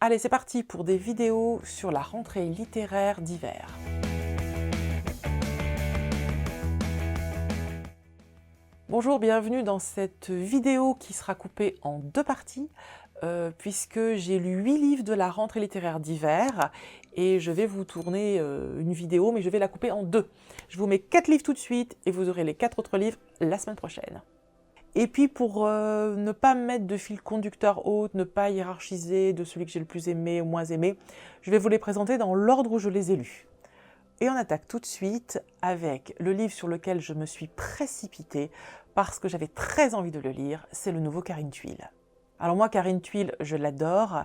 Allez, c'est parti pour des vidéos sur la rentrée littéraire d'hiver. Bonjour, bienvenue dans cette vidéo qui sera coupée en deux parties, puisque j'ai lu 8 livres de la rentrée littéraire d'hiver, et je vais vous tourner une vidéo, mais je vais la couper en deux. Je vous mets 4 livres tout de suite, et vous aurez les 4 autres livres la semaine prochaine. Et puis pour ne pas mettre de fil conducteur haute, ne pas hiérarchiser de celui que j'ai le plus aimé ou moins aimé, je vais vous les présenter dans l'ordre où je les ai lus. Et on attaque tout de suite avec le livre sur lequel je me suis précipitée parce que j'avais très envie de le lire, c'est le nouveau Carine Thuil. Alors moi, Carine Thuil, je l'adore.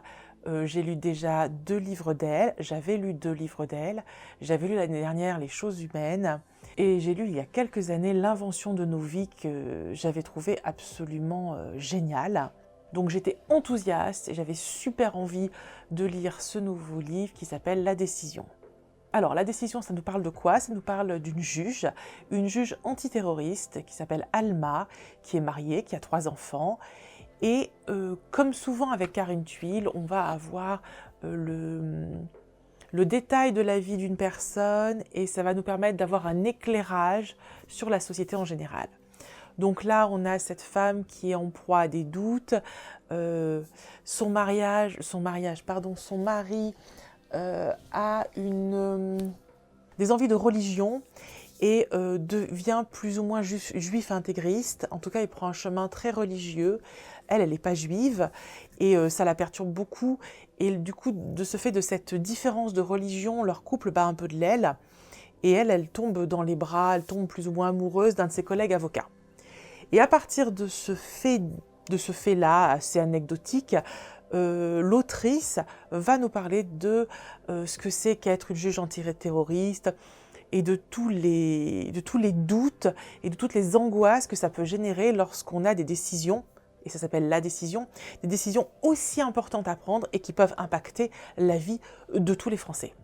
J'ai lu déjà 2 livres d'elle, j'avais lu 2 livres d'elle, j'avais lu l'année dernière Les choses humaines, et j'ai lu il y a quelques années L'invention de nos vies que j'avais trouvé absolument génial. Donc j'étais enthousiaste et j'avais super envie de lire ce nouveau livre qui s'appelle La décision. Alors la décision, ça nous parle de quoi? Ça nous parle d'une juge, une juge antiterroriste qui s'appelle Alma, qui est mariée, qui a 3 enfants. Et comme souvent avec Carine Thuil, on va avoir le détail de la vie d'une personne et ça va nous permettre d'avoir un éclairage sur la société en général. Donc là, on a cette femme qui est en proie à des doutes. Son mari a des envies de religion et devient plus ou moins juif intégriste. En tout cas, il prend un chemin très religieux. Elle n'est pas juive et ça la perturbe beaucoup. Et du coup, de ce fait de cette différence de religion, leur couple bat un peu de l'aile. Et elle tombe dans les bras, elle tombe plus ou moins amoureuse d'un de ses collègues avocats. Et à partir de ce fait-là, assez anecdotique, l'autrice va nous parler de ce que c'est qu'être une juge antiterroriste et de tous les doutes et de toutes les angoisses que ça peut générer lorsqu'on a des décisions, et ça s'appelle la décision, des décisions aussi importantes à prendre et qui peuvent impacter la vie de tous les Français.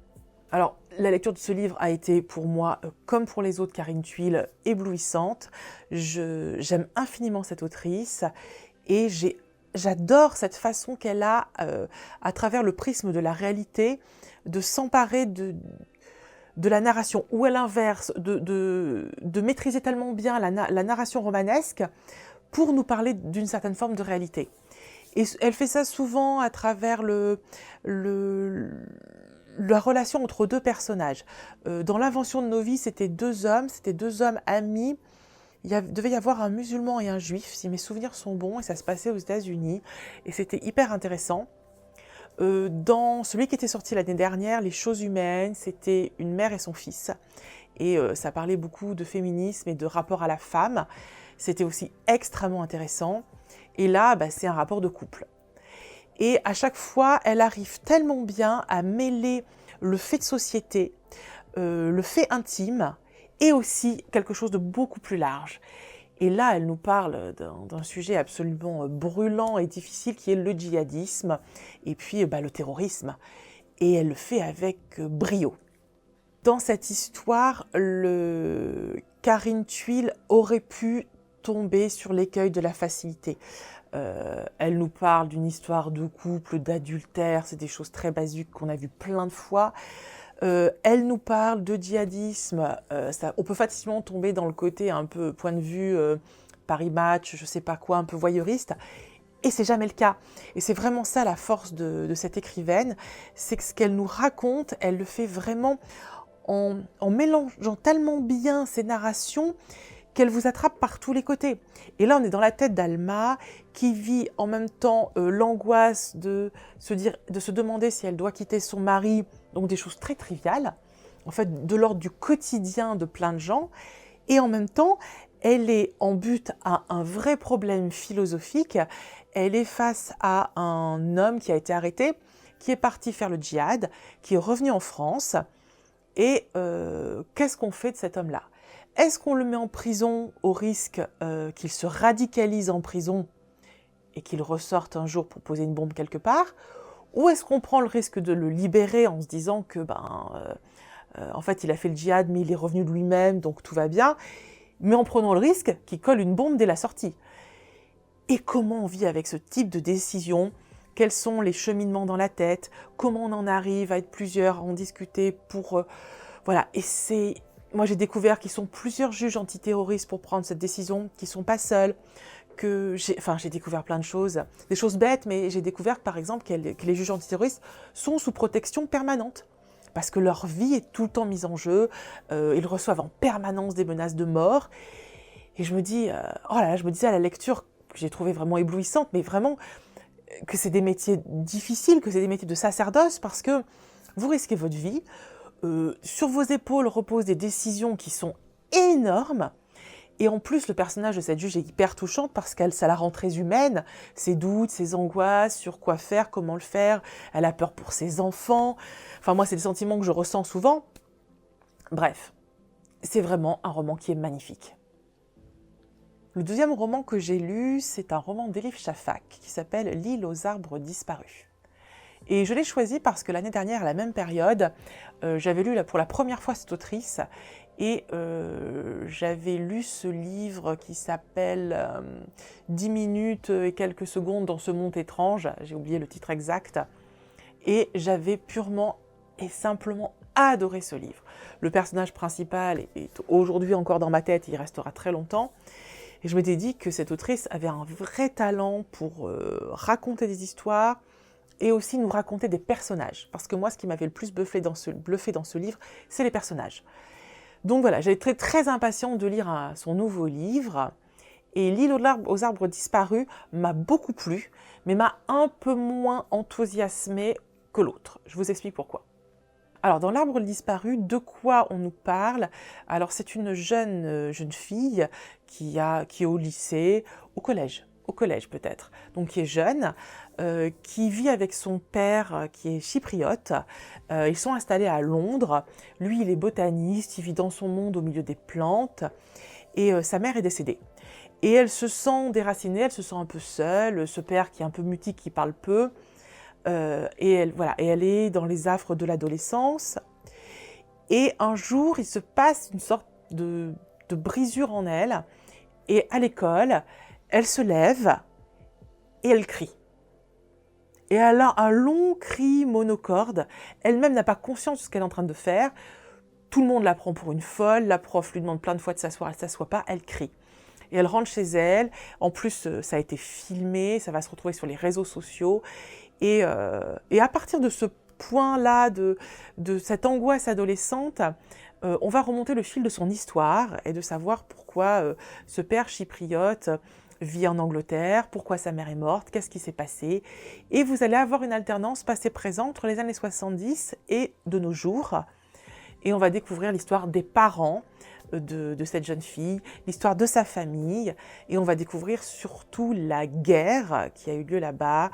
Alors, la lecture de ce livre a été pour moi, comme pour les autres Carine Thuil, éblouissante. J'aime infiniment cette autrice et j'adore cette façon qu'elle a, à travers le prisme de la réalité, de s'emparer de la narration, ou à l'inverse, de maîtriser tellement bien la narration romanesque pour nous parler d'une certaine forme de réalité. Et elle fait ça souvent à travers la relation entre 2 personnages. Dans L'invention de nos vies, c'était 2 hommes amis. Devait y avoir un musulman et un juif, si mes souvenirs sont bons, et ça se passait aux États-Unis. Et c'était hyper intéressant. Dans celui qui était sorti l'année dernière, Les choses humaines, c'était une mère et son fils. Et ça parlait beaucoup de féminisme et de rapport à la femme. C'était aussi extrêmement intéressant. Et là, c'est un rapport de couple. Et à chaque fois, elle arrive tellement bien à mêler le fait de société, le fait intime, et aussi quelque chose de beaucoup plus large. Et là, elle nous parle d'un sujet absolument brûlant et difficile qui est le djihadisme et puis le terrorisme. Et elle le fait avec brio. Dans cette histoire, Carine Thuil aurait pu tomber sur l'écueil de la facilité. Elle nous parle d'une histoire de couple, d'adultère, c'est des choses très basiques qu'on a vues plein de fois. Elle nous parle de djihadisme, on peut facilement tomber dans le côté un peu point de vue Paris Match, je sais pas quoi, un peu voyeuriste, et c'est jamais le cas. Et c'est vraiment ça la force de cette écrivaine, c'est que ce qu'elle nous raconte, elle le fait vraiment en mélangeant tellement bien ses narrations qu'elle vous attrape par tous les côtés. Et là, on est dans la tête d'Alma, qui vit en même temps l'angoisse de se demander si elle doit quitter son mari, donc des choses très triviales, en fait, de l'ordre du quotidien de plein de gens, et en même temps, elle est en but à un vrai problème philosophique. Elle est face à un homme qui a été arrêté, qui est parti faire le djihad, qui est revenu en France, et qu'est-ce qu'on fait de cet homme-là ? Est-ce qu'on le met en prison au risque qu'il se radicalise en prison et qu'il ressorte un jour pour poser une bombe quelque part? Ou est-ce qu'on prend le risque de le libérer en se disant que, en fait, il a fait le djihad, mais il est revenu de lui-même, donc tout va bien, mais en prenant le risque qu'il colle une bombe dès la sortie? Et comment on vit avec ce type de décision quels sont les cheminements dans la tête, comment on en arrive à être plusieurs, à en discuter pour... voilà, et moi j'ai découvert qu'ils sont plusieurs juges antiterroristes pour prendre cette décision, qu'ils ne sont pas seuls, j'ai découvert plein de choses, des choses bêtes, mais j'ai découvert par exemple que les juges antiterroristes sont sous protection permanente, parce que leur vie est tout le temps mise en jeu, ils reçoivent en permanence des menaces de mort, et je me dis, oh là là, je me disais à la lecture, que j'ai trouvé vraiment éblouissante, mais vraiment que c'est des métiers difficiles, que c'est des métiers de sacerdoce, parce que vous risquez votre vie, sur vos épaules reposent des décisions qui sont énormes, et en plus, le personnage de cette juge est hyper touchante parce que ça la rend très humaine, ses doutes, ses angoisses, sur quoi faire, comment le faire, elle a peur pour ses enfants, enfin moi c'est le sentiment que je ressens souvent. Bref, c'est vraiment un roman qui est magnifique. Le deuxième roman que j'ai lu, c'est un roman d'Elif Shafak qui s'appelle L'île aux arbres disparus. Et je l'ai choisi parce que l'année dernière, à la même période, j'avais lu pour la première fois cette autrice et j'avais lu ce livre qui s'appelle 10 minutes et quelques secondes dans ce monde étrange, j'ai oublié le titre exact, et j'avais purement et simplement adoré ce livre. Le personnage principal est aujourd'hui encore dans ma tête, il restera très longtemps. Et je m'étais dit que cette autrice avait un vrai talent pour raconter des histoires et aussi nous raconter des personnages. Parce que moi, ce qui m'avait le plus bluffé dans ce livre, c'est les personnages. Donc voilà, j'étais très, très impatiente de lire son nouveau livre. Et L'île aux arbres disparus m'a beaucoup plu, mais m'a un peu moins enthousiasmée que l'autre. Je vous explique pourquoi. Alors, dans L'Arbre disparu, de quoi on nous parle? Alors, c'est une jeune fille qui est au lycée, au collège peut-être, donc qui est jeune, qui vit avec son père qui est chypriote. Ils sont installés à Londres. Lui, il est botaniste, il vit dans son monde au milieu des plantes, et sa mère est décédée. Et elle se sent déracinée, elle se sent un peu seule, ce père qui est un peu mutique, qui parle peu, et elle est dans les affres de l'adolescence. Et un jour, il se passe une sorte de brisure en elle, et à l'école, elle se lève et elle crie. Et elle a un long cri monocorde, elle-même n'a pas conscience de ce qu'elle est en train de faire, tout le monde la prend pour une folle, la prof lui demande plein de fois de s'asseoir, elle ne s'assoit pas, elle crie. Et elle rentre chez elle, en plus ça a été filmé, ça va se retrouver sur les réseaux sociaux, et à partir de ce point-là, de cette angoisse adolescente, on va remonter le fil de son histoire et de savoir pourquoi ce père chypriote vit en Angleterre, pourquoi sa mère est morte, qu'est-ce qui s'est passé. Et vous allez avoir une alternance passé-présent entre les années 70 et de nos jours. Et on va découvrir l'histoire des parents de cette jeune fille, l'histoire de sa famille, et on va découvrir surtout la guerre qui a eu lieu là-bas,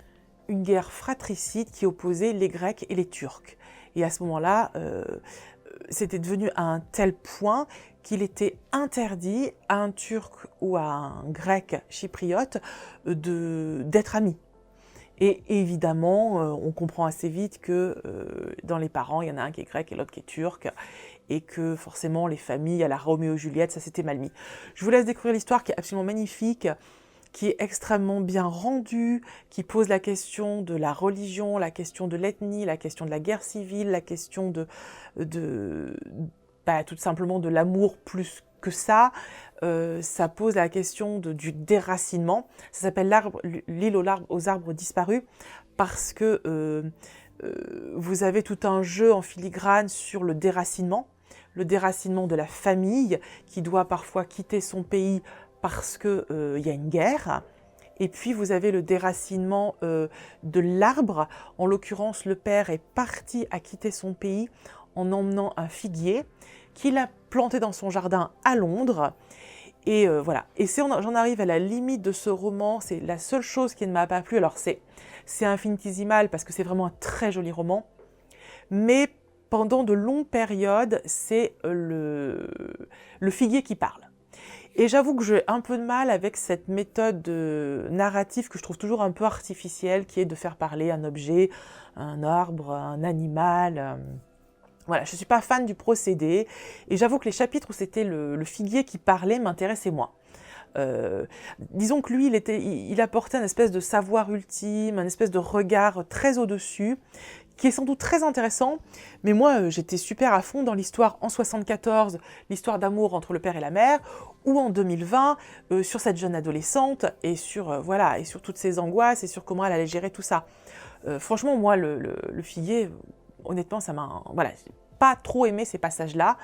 une guerre fratricide qui opposait les Grecs et les Turcs. Et à ce moment-là, c'était devenu à un tel point qu'il était interdit à un Turc ou à un Grec chypriote d'être amis. Et évidemment, on comprend assez vite que dans les parents, il y en a un qui est grec et l'autre qui est turc, et que forcément les familles à la Roméo et Juliette, ça s'était mal mis. Je vous laisse découvrir l'histoire qui est absolument magnifique, qui est extrêmement bien rendue, qui pose la question de la religion, la question de l'ethnie, la question de la guerre civile, la question tout simplement de l'amour plus que ça. Ça pose la question du déracinement. Ça s'appelle L'île aux arbres disparus parce que vous avez tout un jeu en filigrane sur le déracinement de la famille qui doit parfois quitter son pays parce qu'il y a une guerre. Et puis vous avez le déracinement de l'arbre. En l'occurrence, le père est parti à quitter son pays en emmenant un figuier qu'il a planté dans son jardin à Londres. Et voilà. Et j'en arrive à la limite de ce roman. C'est la seule chose qui ne m'a pas plu. Alors c'est infinitésimal parce que c'est vraiment un très joli roman. Mais pendant de longues périodes, c'est le figuier qui parle. Et j'avoue que j'ai un peu de mal avec cette méthode narrative que je trouve toujours un peu artificielle, qui est de faire parler un objet, un arbre, un animal. Voilà, je ne suis pas fan du procédé. Et j'avoue que les chapitres où c'était le figuier qui parlait m'intéressaient moins. Disons que lui, il apportait une espèce de savoir ultime, un espèce de regard très au-dessus, qui est sans doute très intéressant, mais moi j'étais super à fond dans l'histoire en 74, l'histoire d'amour entre le père et la mère, ou en 2020, sur cette jeune adolescente, et sur, voilà, et sur toutes ses angoisses, et sur comment elle allait gérer tout ça. Franchement, moi, le figuier, honnêtement, ça m'a... Voilà, j'ai pas trop aimé ces passages-là.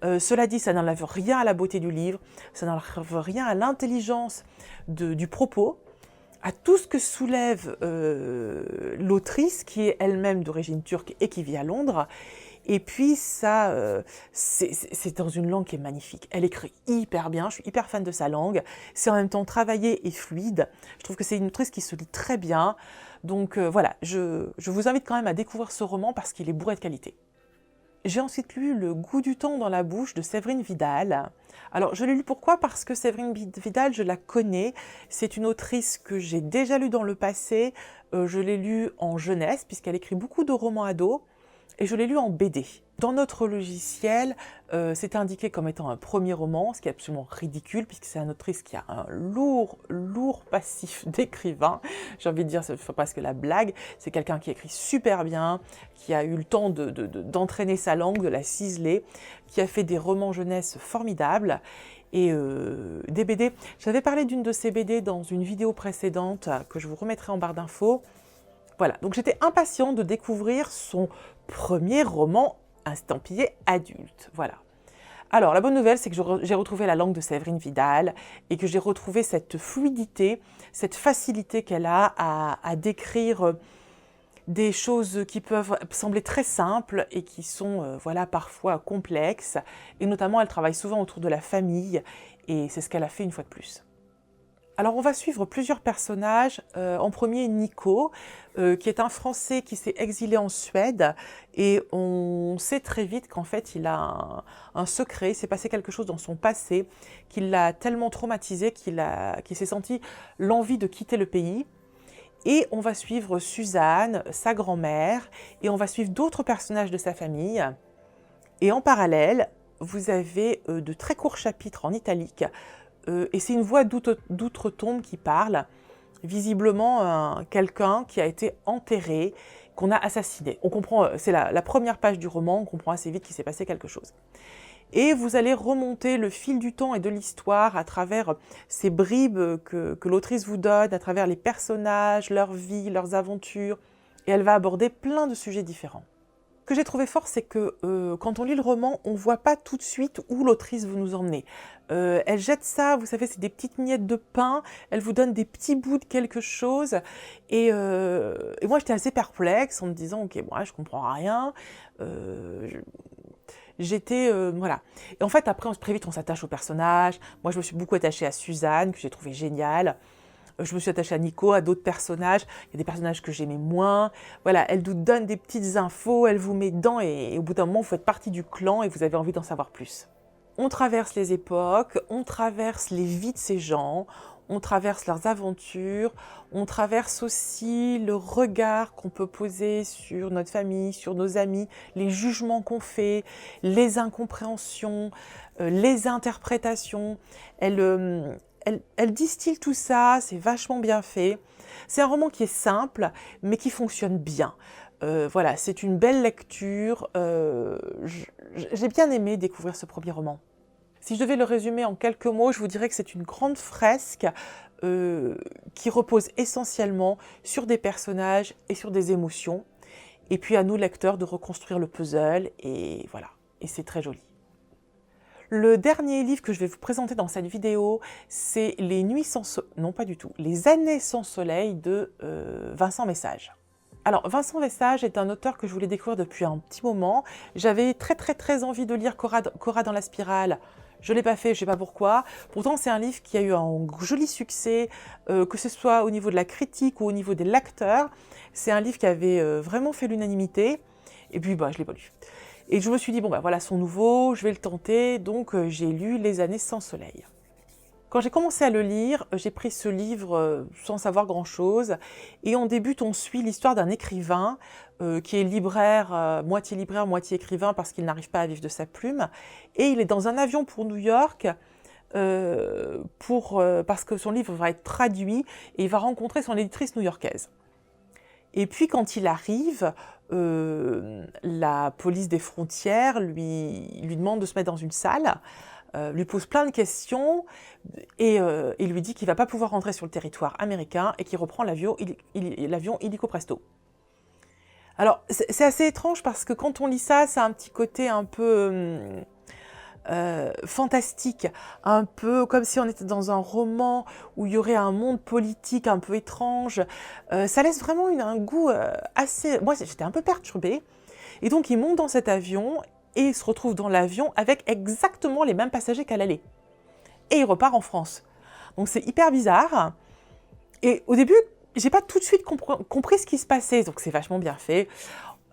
Cela dit, ça n'enlève rien à la beauté du livre, ça n'enlève rien à l'intelligence du propos, à tout ce que soulève l'autrice, qui est elle-même d'origine turque et qui vit à Londres. Et puis ça, c'est dans une langue qui est magnifique. Elle écrit hyper bien, je suis hyper fan de sa langue. C'est en même temps travaillé et fluide. Je trouve que c'est une autrice qui se lit très bien. Donc voilà, je vous invite quand même à découvrir ce roman parce qu'il est bourré de qualité. J'ai ensuite lu Le goût du temps dans la bouche de Séverine Vidal. Alors, je l'ai lu pourquoi? Parce que Séverine Vidal, je la connais. C'est une autrice que j'ai déjà lue dans le passé. Je l'ai lue en jeunesse, puisqu'elle écrit beaucoup de romans ados. Et je l'ai lu en BD. Dans notre logiciel, c'est indiqué comme étant un premier roman, ce qui est absolument ridicule, puisque c'est une autrice qui a un lourd passif d'écrivain. J'ai envie de dire, c'est presque la blague. C'est quelqu'un qui écrit super bien, qui a eu le temps d'entraîner sa langue, de la ciseler, qui a fait des romans jeunesse formidables. Et des BD. J'avais parlé d'une de ces BD dans une vidéo précédente que je vous remettrai en barre d'infos. Voilà, donc j'étais impatiente de découvrir son premier roman estampillé adulte. Voilà. Alors, la bonne nouvelle, c'est que j'ai retrouvé la langue de Séverine Vidal et que j'ai retrouvé cette fluidité, cette facilité qu'elle a à décrire des choses qui peuvent sembler très simples et qui sont voilà, parfois complexes. Et notamment, elle travaille souvent autour de la famille et c'est ce qu'elle a fait une fois de plus. Alors on va suivre plusieurs personnages. En premier, Nico, qui est un Français qui s'est exilé en Suède et on sait très vite qu'en fait il a un secret, il s'est passé quelque chose dans son passé qui l'a tellement traumatisé qu'il s'est senti l'envie de quitter le pays. Et on va suivre Suzanne, sa grand-mère, et on va suivre d'autres personnages de sa famille. Et en parallèle, vous avez de très courts chapitres en italique. Et c'est une voix d'outre-tombe qui parle, visiblement quelqu'un qui a été enterré, qu'on a assassiné. On comprend, c'est la première page du roman, on comprend assez vite qu'il s'est passé quelque chose. Et vous allez remonter le fil du temps et de l'histoire à travers ces bribes que l'autrice vous donne, à travers les personnages, leur vie, leurs aventures, et elle va aborder plein de sujets différents. Ce que j'ai trouvé fort, c'est que quand on lit le roman, on ne voit pas tout de suite où l'autrice veut nous emmener. Elle jette ça, vous savez, c'est des petites miettes de pain, elle vous donne des petits bouts de quelque chose. Et moi, j'étais assez perplexe en me disant, ok, moi, je comprends rien. Voilà. Et en fait, après, très vite, on s'attache au personnage. Moi, je me suis beaucoup attachée à Suzanne, que j'ai trouvée géniale. Je me suis attachée à Nico, à d'autres personnages. Il y a des personnages que j'aimais moins. Voilà, elle vous donne des petites infos, elle vous met dedans et au bout d'un moment, vous faites partie du clan et vous avez envie d'en savoir plus. On traverse les époques, on traverse les vies de ces gens, on traverse leurs aventures, on traverse aussi le regard qu'on peut poser sur notre famille, sur nos amis, les jugements qu'on fait, les incompréhensions, les interprétations. Elle distille tout ça, c'est vachement bien fait. C'est un roman qui est simple, mais qui fonctionne bien. Voilà, c'est une belle lecture. J'ai bien aimé découvrir ce premier roman. Si je devais le résumer en quelques mots, je vous dirais que c'est une grande fresque qui repose essentiellement sur des personnages et sur des émotions. Et puis à nous, lecteurs, de reconstruire le puzzle. Et voilà, et c'est très joli. Le dernier livre que je vais vous présenter dans cette vidéo, c'est Les années sans soleil de Vincent Message. Alors, Vincent Message est un auteur que je voulais découvrir depuis un petit moment. J'avais très envie de lire Cora dans la spirale. Je ne l'ai pas fait, je ne sais pas pourquoi. Pourtant, c'est un livre qui a eu un joli succès, que ce soit au niveau de la critique ou au niveau des lecteurs. C'est un livre qui avait vraiment fait l'unanimité. Et puis, je ne l'ai pas lu. Et je me suis dit, bon, voilà son nouveau, je vais le tenter. Donc, j'ai lu Les années sans soleil. Quand j'ai commencé à le lire, j'ai pris ce livre sans savoir grand-chose. Et en débute, on suit l'histoire d'un écrivain qui est moitié libraire, moitié écrivain, parce qu'il n'arrive pas à vivre de sa plume. Et il est dans un avion pour New York parce que son livre va être traduit et il va rencontrer son éditrice new-yorkaise. Et puis quand il arrive, la police des frontières lui demande de se mettre dans une salle, lui pose plein de questions et lui dit qu'il ne va pas pouvoir rentrer sur le territoire américain et qu'il reprend l'avion illico presto. Alors c'est assez étrange parce que quand on lit ça, ça a un petit côté un peu fantastique, un peu comme si on était dans un roman où il y aurait un monde politique un peu étrange. Ça laisse vraiment un goût assez... Moi, j'étais un peu perturbée. Et donc, il monte dans cet avion et il se retrouve dans l'avion avec exactement les mêmes passagers qu'à l'aller. Et il repart en France. Donc, c'est hyper bizarre. Et au début, j'ai pas tout de suite compris ce qui se passait. Donc, c'est vachement bien fait.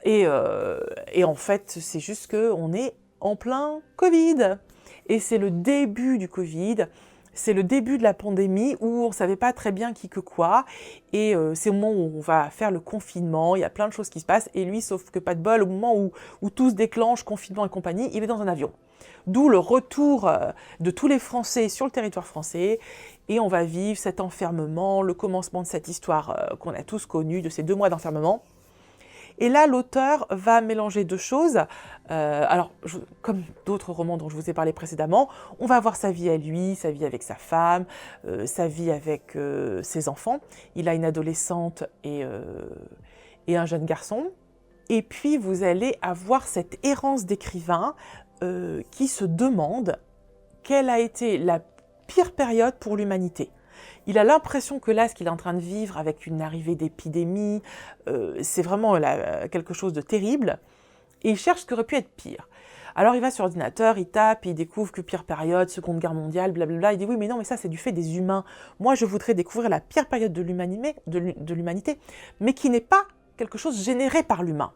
Et en fait, c'est juste qu'on est en plein Covid. Et c'est le début du Covid, c'est le début de la pandémie où on ne savait pas très bien qui que quoi. Et c'est au moment où on va faire le confinement, il y a plein de choses qui se passent. Et lui, sauf que pas de bol, au moment où tout se déclenche, confinement et compagnie, il est dans un avion. D'où le retour de tous les Français sur le territoire français. Et on va vivre cet enfermement, le commencement de cette histoire qu'on a tous connue, de ces 2 mois d'enfermement. Et là, l'auteur va mélanger 2 choses. Alors, comme d'autres romans dont je vous ai parlé précédemment, on va avoir sa vie à lui, sa vie avec sa femme, sa vie avec ses enfants. Il a une adolescente et un jeune garçon. Et puis, vous allez avoir cette errance d'écrivain qui se demande quelle a été la pire période pour l'humanité. Il a l'impression que là, ce qu'il est en train de vivre avec une arrivée d'épidémie, c'est vraiment quelque chose de terrible. Et il cherche ce qui aurait pu être pire. Alors il va sur l'ordinateur, il tape, il découvre que pire période, Seconde Guerre mondiale, blablabla. Il dit oui, mais non, mais ça c'est du fait des humains. Moi, je voudrais découvrir la pire période de l'humanité, mais qui n'est pas quelque chose généré par l'humain.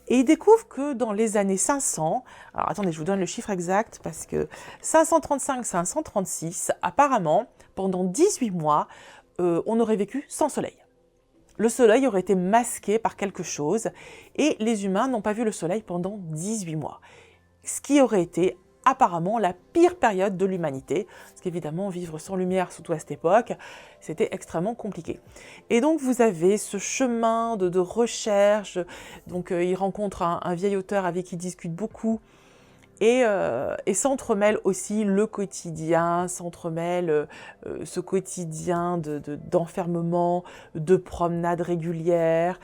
Et il découvre que dans les années 500, alors attendez, je vous donne le chiffre exact, parce que 535-536, apparemment, pendant 18 mois, on aurait vécu sans soleil. Le soleil aurait été masqué par quelque chose, et les humains n'ont pas vu le soleil pendant 18 mois. Ce qui aurait été apparemment la pire période de l'humanité, parce qu'évidemment, vivre sans lumière, surtout à cette époque, c'était extrêmement compliqué. Et donc, vous avez ce chemin de recherche, donc il rencontre un vieil auteur avec qui il discute beaucoup, et s'entremêle aussi le quotidien, s'entremêle ce quotidien d'enfermement, de promenades régulières,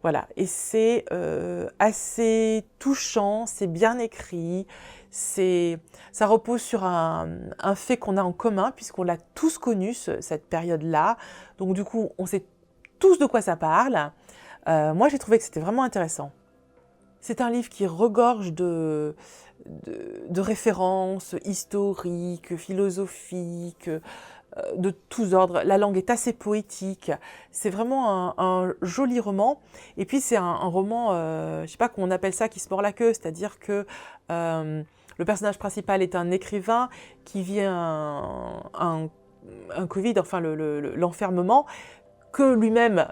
Voilà, et c'est assez touchant, c'est bien écrit, ça repose sur un fait qu'on a en commun, puisqu'on l'a tous connu, cette période-là. Donc du coup, on sait tous de quoi ça parle. Moi, j'ai trouvé que c'était vraiment intéressant. C'est un livre qui regorge de références historiques, philosophiques, de tous ordres. La langue est assez poétique. C'est vraiment un joli roman. Et puis c'est un roman, je ne sais pas comment on appelle ça, qui se mord la queue. C'est-à-dire que le personnage principal est un écrivain qui vit un Covid, enfin l'enfermement, que lui-même,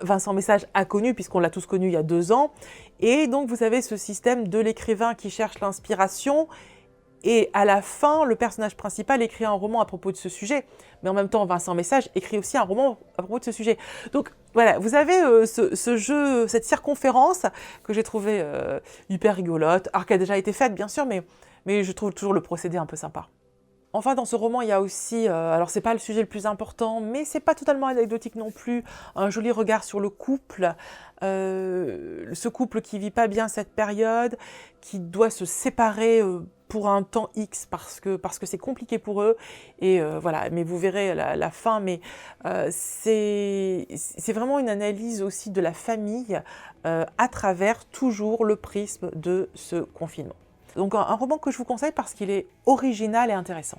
Vincent Message, a connu, puisqu'on l'a tous connu il y a 2 ans. Et donc vous avez ce système de l'écrivain qui cherche l'inspiration. Et à la fin, le personnage principal écrit un roman à propos de ce sujet. Mais en même temps, Vincent Message écrit aussi un roman à propos de ce sujet. Donc voilà, vous avez ce jeu, cette circonférence que j'ai trouvé hyper rigolote. Alors qu'elle a déjà été faite, bien sûr, mais je trouve toujours le procédé un peu sympa. Enfin, dans ce roman, il y a aussi, alors c'est pas le sujet le plus important, mais c'est pas totalement anecdotique non plus, un joli regard sur le couple, ce couple qui vit pas bien cette période, qui doit se séparer pour un temps X parce que c'est compliqué pour eux, et voilà, mais vous verrez la fin, mais c'est vraiment une analyse aussi de la famille à travers toujours le prisme de ce confinement. Donc un roman que je vous conseille parce qu'il est original et intéressant.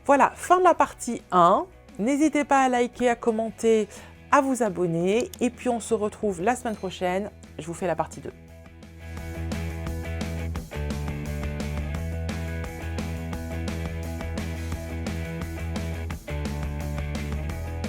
Voilà, fin de la partie 1. N'hésitez pas à liker, à commenter, à vous abonner. Et puis on se retrouve la semaine prochaine. Je vous fais la partie 2.